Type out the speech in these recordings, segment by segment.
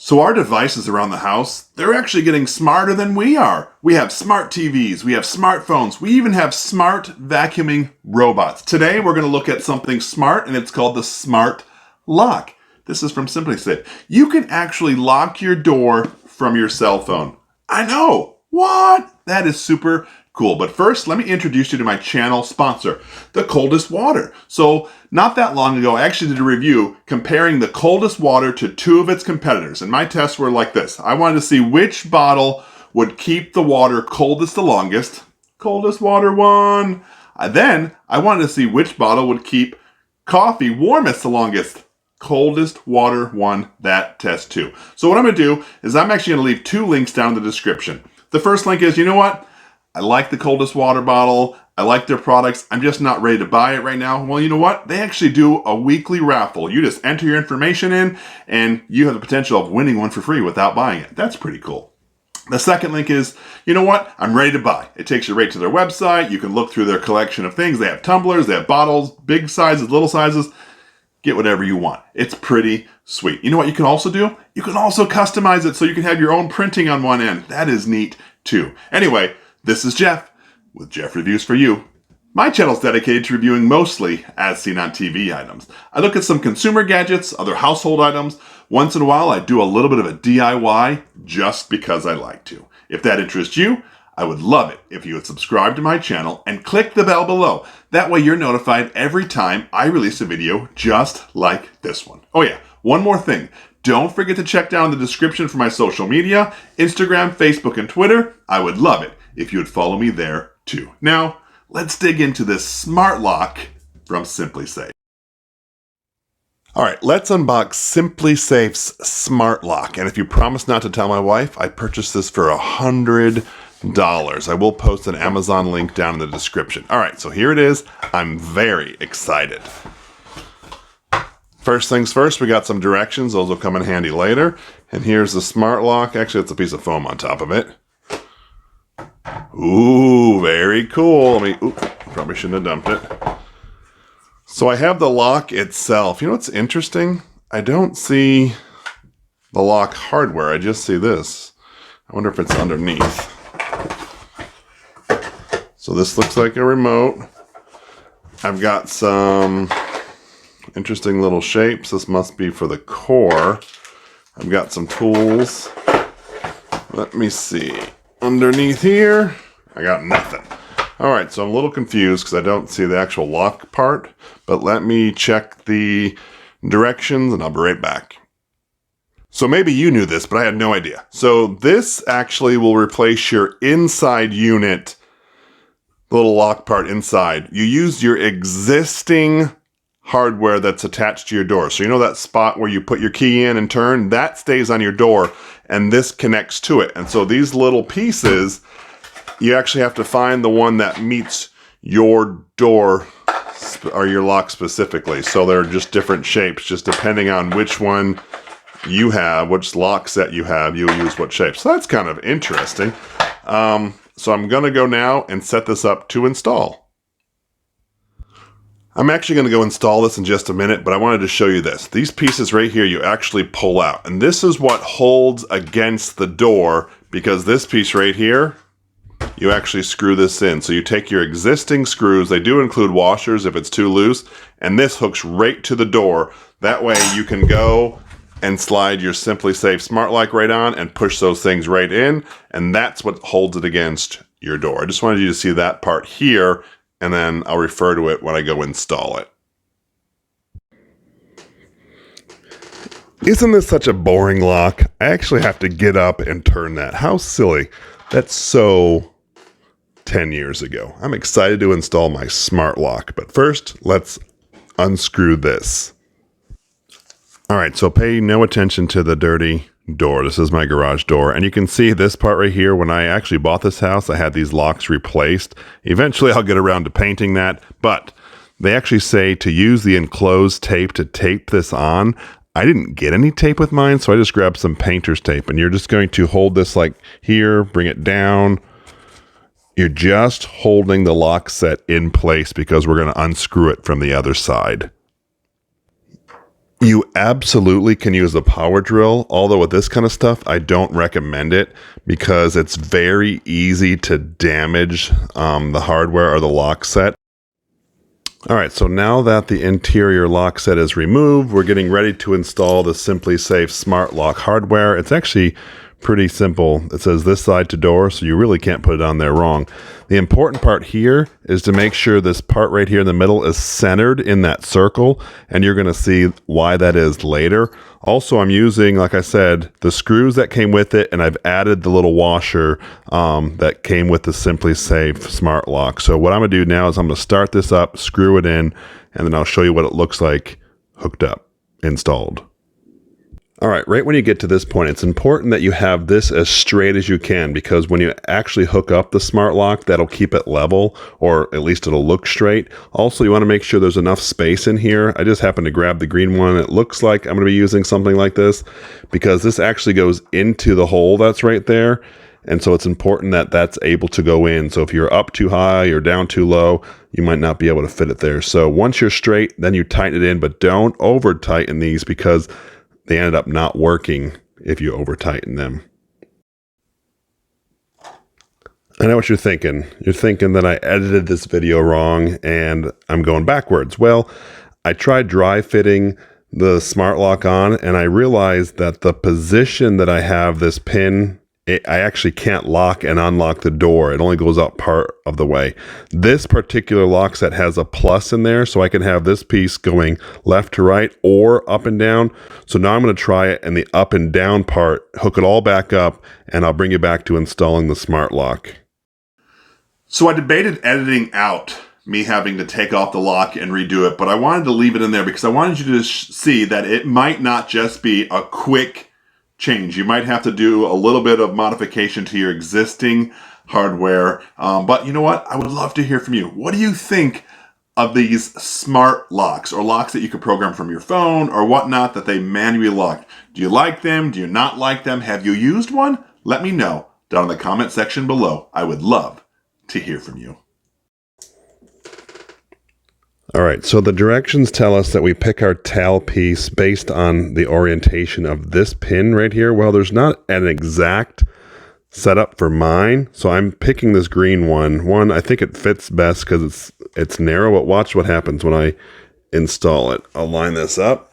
So our devices around the house, they're actually getting smarter than we are. We have smart TVs, we have smartphones, we even have smart vacuuming robots. Today we're going to look at something smart, and it's called the Smart Lock. This is from Simplisafe. You can actually lock your door from your cell phone. I know! What? That is super cool. But first, let me introduce you to my channel sponsor, the Coldest water. So not that long ago, I actually did a review comparing the Coldest water to two of its competitors. And my tests were like this. I wanted to see which bottle would keep the water coldest the longest. Coldest water won. Then I wanted to see which bottle would keep coffee warmest the longest. Coldest water won that test too. So what I'm going to do is I'm actually going to leave two links down in the description. The first link is, you know what? I like the Coldest water bottle. I like their products. I'm just not ready to buy it right now. Well, you know what? They actually do a weekly raffle. You just enter your information in and you have the potential of winning one for free without buying it. That's pretty cool. The second link is, you know what? I'm ready to buy. It takes you right to their website. You can look through their collection of things. They have tumblers, they have bottles, big sizes, little sizes. Get whatever you want. It's pretty sweet. You know what you can also do? You can also customize it so you can have your own printing on one end. That is neat too. Anyway, this is Jeff with Jeff Reviews for You. My channel is dedicated to reviewing mostly as seen on TV items. I look at some consumer gadgets, other household items. Once in a while, I do a little bit of a DIY just because I like to. If that interests you, I would love it if you would subscribe to my channel and click the bell below. That way you're notified every time I release a video just like this one. Oh yeah, one more thing. Don't forget to check down the description for my social media, Instagram, Facebook, and Twitter. I would love it if you would follow me there too. Now, let's dig into this smart lock from Simplisafe. All right, let's unbox Simplisafe's Smart Lock. And if you promise not to tell my wife, I purchased this for $100. I will post an Amazon link down in the description. All right, so here it is. I'm very excited. First things first, we got some directions. Those will come in handy later. And here's the smart lock. Actually, it's a piece of foam on top of it. Ooh, very cool. Probably shouldn't have dumped it. So I have the lock itself. You know what's interesting? I don't see the lock hardware. I just see this. I wonder if it's underneath. So this looks like a remote. I've got some interesting little shapes. This must be for the core. I've got some tools. Let me see. Underneath here, I got nothing. All right, so I'm a little confused because I don't see the actual lock part, but let me check the directions and I'll be right back. So maybe you knew this, but I had no idea. So this actually will replace your inside unit, the little lock part inside. You use your existing hardware that's attached to your door. So you know that spot where you put your key in and turn? That stays on your door, and this connects to it. And so these little pieces, you actually have to find the one that meets your door or your lock specifically. So they're just different shapes, just depending on which one you have, which lock set you have, you'll use what shape. So that's kind of interesting. So I'm going to go now and set this up to install. I'm actually going to go install this in just a minute, but I wanted to show you this. These pieces right here, you actually pull out. And this is what holds against the door, because this piece right here, you actually screw this in. So you take your existing screws, they do include washers if it's too loose, and this hooks right to the door. That way you can go and slide your Simplisafe Smart Lock right on and push those things right in, and that's what holds it against your door. I just wanted you to see that part here, and then I'll refer to it when I go install it. Isn't this such a boring lock? I actually have to get up and turn that. How silly. That's so 10 years ago. I'm excited to install my smart lock, but first, let's unscrew this. All right, so pay no attention to the dirty door. This is my garage door, and you can see this part right here. When I actually bought this house, I had these locks replaced. Eventually, I'll get around to painting that, but they actually say to use the enclosed tape to tape this on. I didn't get any tape with mine, so I just grabbed some painter's tape, and you're just going to hold this like here, bring it down. You're just holding the lock set in place because we're going to unscrew it from the other side. You absolutely can use a power drill, although with this kind of stuff, I don't recommend it because it's very easy to damage the hardware or the lock set. All right, so now that the interior lock set is removed, we're getting ready to install the Simplisafe Smart Lock hardware. It's actually pretty simple. It says this side to door, so you really can't put it on there wrong. The important part here is to make sure this part right here in the middle is centered in that circle, and you're going to see why that is later. Also, I'm using, like I said, the screws that came with it, and I've added the little washer that came with the Simplisafe Smart Lock. So what I'm going to do now is I'm going to start this up, screw it in, and then I'll show you what it looks like hooked up, installed. All right, right when you get to this point, it's important that you have this as straight as you can, because when you actually hook up the smart lock, that'll keep it level, or at least it'll look straight. Also, you want to make sure there's enough space in here. I just happened to grab the green one. It looks like I'm going to be using something like this because this actually goes into the hole that's right there. And so it's important that that's able to go in. So if you're up too high or down too low, you might not be able to fit it there. So once you're straight, then you tighten it in, but don't over tighten these because they ended up not working if you over tighten them. I know what you're thinking. You're thinking that I edited this video wrong and I'm going backwards. Well, I tried dry fitting the smart lock on and I realized that the position that I have this pin, I actually can't lock and unlock the door. It only goes up part of the way. This particular lock set has a plus in there, so I can have this piece going left to right or up and down. So now I'm going to try it in the up and down part, hook it all back up, and I'll bring you back to installing the smart lock. So I debated editing out me having to take off the lock and redo it, but I wanted to leave it in there because I wanted you to see that it might not just be a quick change. You might have to do a little bit of modification to your existing hardware. But you know what? I would love to hear from you. What do you think of these smart locks or locks that you could program from your phone or whatnot that they manually lock? Do you like them? Do you not like them? Have you used one? Let me know down in the comment section below. I would love to hear from you. All right, so the directions tell us that we pick our tail piece based on the orientation of this pin right here. Well, there's not an exact setup for mine, so I'm picking this green one. I think it fits best because it's narrow, but watch what happens when I install it. I'll line this up.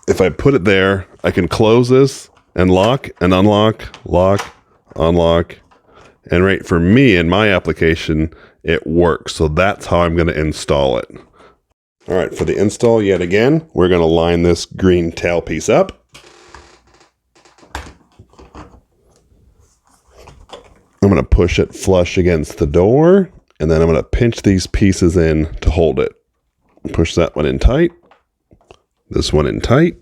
If I put it there, I can close this and lock and unlock, lock, unlock. And right, for me, in my application, it works. So that's how I'm going to install it. All right, for the install yet again, we're going to line this green tail piece up. I'm going to push it flush against the door, and then I'm going to pinch these pieces in to hold it. Push that one in tight, this one in tight.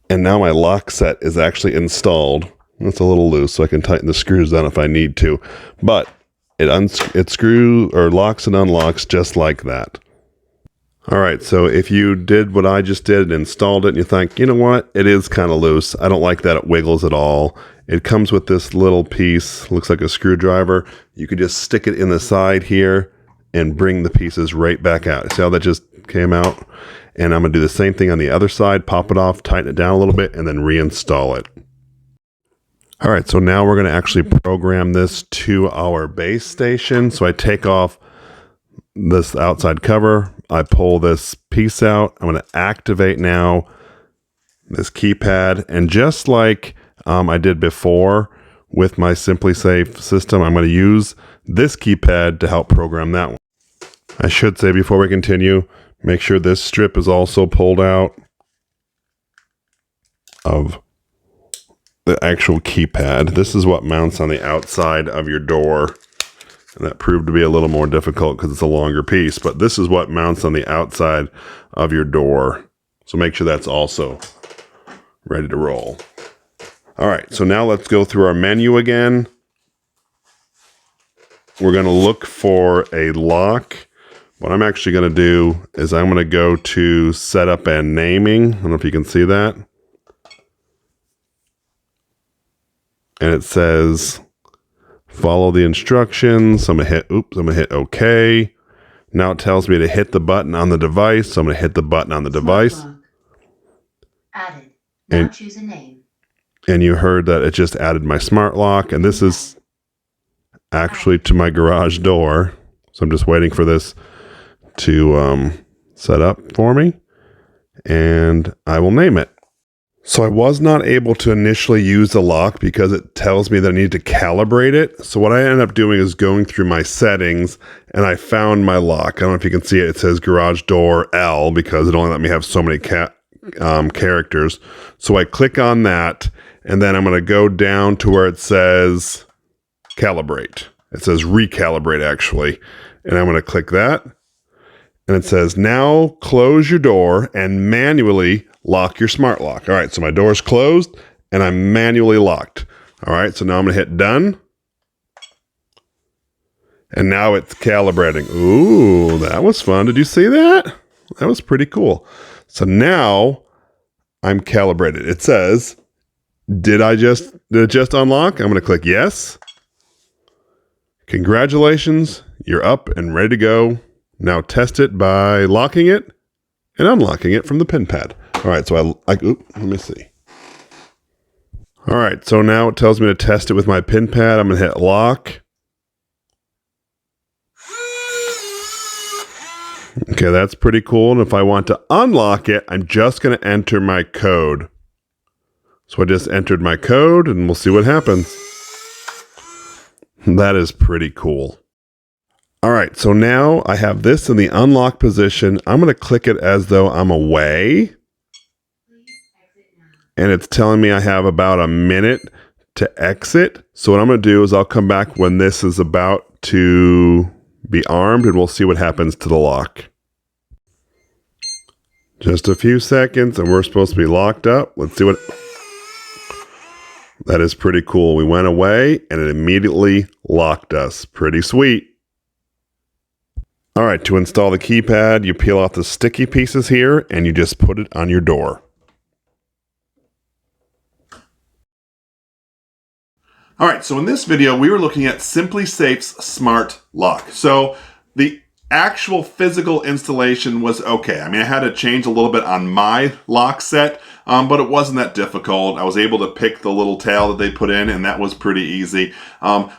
And now my lock set is actually installed. It's a little loose, so I can tighten the screws down if I need to. But it screws or locks and unlocks just like that. All right, so if you did what I just did and installed it and you think, you know what, it is kind of loose. I don't like that it wiggles at all. It comes with this little piece, looks like a screwdriver. You could just stick it in the side here and bring the pieces right back out. See how that just came out? And I'm going to do the same thing on the other side, pop it off, tighten it down a little bit, and then reinstall it. All right, so now we're going to actually program this to our base station. So I take off this outside cover, I pull this piece out, I'm going to activate now this keypad, and just like I did before with my Simplisafe system, I'm going to use this keypad to help program that one. I should say before we continue, make sure this strip is also pulled out of the actual keypad. This is what mounts on the outside of your door. And that proved to be a little more difficult because it's a longer piece. But this is what mounts on the outside of your door. So make sure that's also ready to roll. All right, so now let's go through our menu again. We're going to look for a lock. What I'm actually going to do is I'm going to go to setup and naming. I don't know if you can see that. And it says Follow the instructions. I'm gonna hit OK. Now it tells me to hit the button on the device, so I'm gonna hit the button on the device. Added. Now choose a name. And you heard that it just added my smart lock, and this is actually to my garage door. So I'm just waiting for this to set up for me, and I will name it. So I was not able to initially use the lock because it tells me that I need to calibrate it. So what I ended up doing is going through my settings, and I found my lock. I don't know if you can see it. It says garage door L because it only let me have so many characters. So I click on that, and then I'm going to go down to where it says calibrate. It says recalibrate actually. And I'm going to click that. And it says, now close your door and manually lock your smart lock. All right, so my door's closed and I'm manually locked. All right, so now I'm gonna hit done. And now it's calibrating. Ooh, that was fun. Did you see that? That was pretty cool. So now I'm calibrated. It says, did it just unlock? I'm gonna click yes. Congratulations, you're up and ready to go. Now test it by locking it and unlocking it from the pin pad. All right, so let me see. All right, so now it tells me to test it with my pin pad. I'm gonna hit lock. Okay, that's pretty cool. And if I want to unlock it, I'm just gonna enter my code. So I just entered my code and we'll see what happens. That is pretty cool. All right, so now I have this in the unlock position. I'm going to click it as though I'm away. And it's telling me I have about a minute to exit. So what I'm going to do is I'll come back when this is about to be armed and we'll see what happens to the lock. Just a few seconds and we're supposed to be locked up. Let's see what... That is pretty cool. We went away and it immediately locked us. Pretty sweet. All right, to install the keypad, you peel off the sticky pieces here and you just put it on your door. All right, so in this video, we were looking at Simplisafe's Smart Lock. So the actual physical installation was okay. I mean, I had to change a little bit on my lock set, but it wasn't that difficult. I was able to pick the little tail that they put in, and that was pretty easy.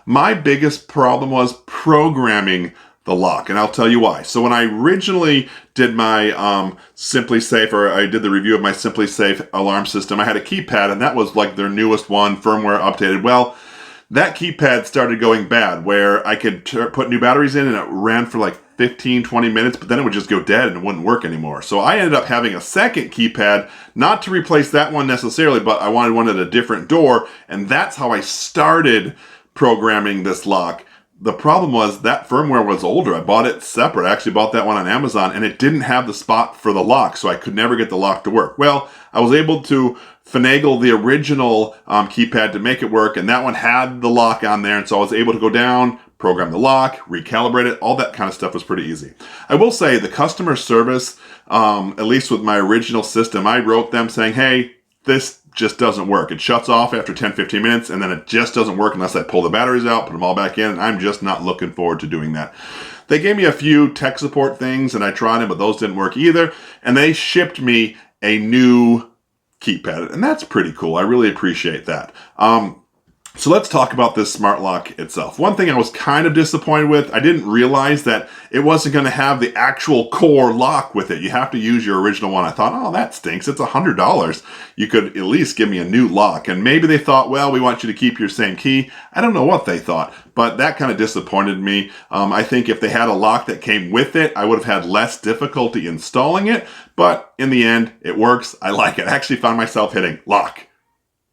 My biggest problem was programming the lock, and I'll tell you why. So when I originally did my Simplisafe, or I did the review of my Simplisafe alarm system, I had a keypad, and that was like their newest one, firmware updated. Well, that keypad started going bad, where I could put new batteries in and it ran for like 15, 20 minutes, but then it would just go dead and it wouldn't work anymore. So I ended up having a second keypad, not to replace that one necessarily, but I wanted one at a different door, and that's how I started programming this lock. The problem was that firmware was older. I bought it separate. I actually bought that one on Amazon, and it didn't have the spot for the lock, so I could never get the lock to work. Well, I was able to finagle the original keypad to make it work, and that one had the lock on there, and so I was able to go down, program the lock, recalibrate it. All that kind of stuff was pretty easy. I will say the customer service, at least with my original system, I wrote them saying, hey, this just doesn't work. It shuts off after 10, 15 minutes, and then it just doesn't work unless I pull the batteries out, put them all back in, and I'm just not looking forward to doing that. They gave me a few tech support things, and I tried them, but those didn't work either, and they shipped me a new keypad, and that's pretty cool. I really appreciate that. So let's talk about this smart lock itself. One thing I was kind of disappointed with, I didn't realize that it wasn't going to have the actual core lock with it. You have to use your original one. I thought, oh, that stinks. It's $100. You could at least give me a new lock. And maybe they thought, well, we want you to keep your same key. I don't know what they thought, but that kind of disappointed me. I think if they had a lock that came with it, I would have had less difficulty installing it. But in the end, it works. I like it. I actually found myself hitting lock,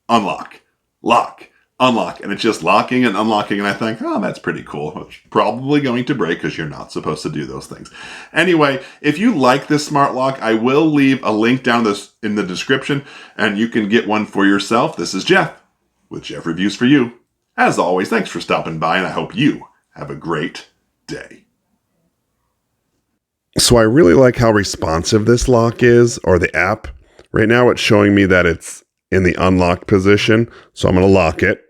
unlock, lock, unlock, and it's just locking and unlocking, and I think, oh, that's pretty cool. It's probably going to break because you're not supposed to do those things. Anyway, if you like this smart lock, I will leave a link down in the description, and you can get one for yourself. This is Jeff with Jeff Reviews for You. As always, thanks for stopping by, and I hope you have a great day. So I really like how responsive this lock is, or the app. Right now it's showing me that it's in the unlocked position, so I'm going to lock it.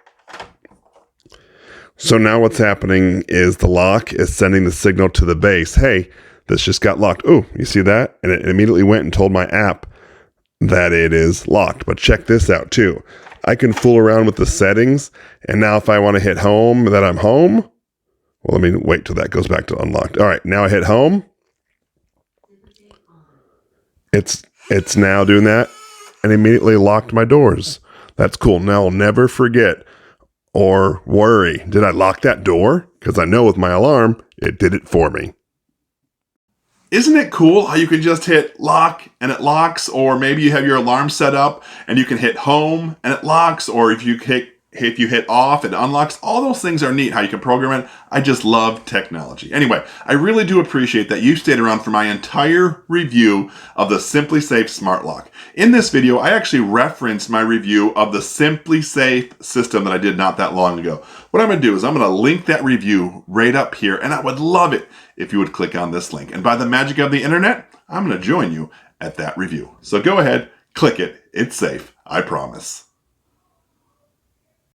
So now what's happening is the lock is sending the signal to the base. Hey, this just got locked. Oh, you see that? And it immediately went and told my app that it is locked. But check this out too. I can fool around with the settings. And now if I want to hit home that I'm home, well, let me wait till that goes back to unlocked. All right, now I hit home. It's now doing that and immediately locked my doors. That's cool. Now I'll never forget or worry, did I lock that door? Because I know with my alarm, it did it for me. Isn't it cool how you can just hit lock and it locks, or maybe you have your alarm set up and you can hit home and it locks, or if you hit off, it unlocks. All those things are neat how you can program it. I just love technology. Anyway, I really do appreciate that you stayed around for my entire review of the Simplisafe Smart Lock. In this video, I actually referenced my review of the Simplisafe system that I did not that long ago. What I'm going to do is I'm going to link that review right up here, and I would love it if you would click on this link. And by the magic of the internet, I'm going to join you at that review. So go ahead, click it. It's safe, I promise.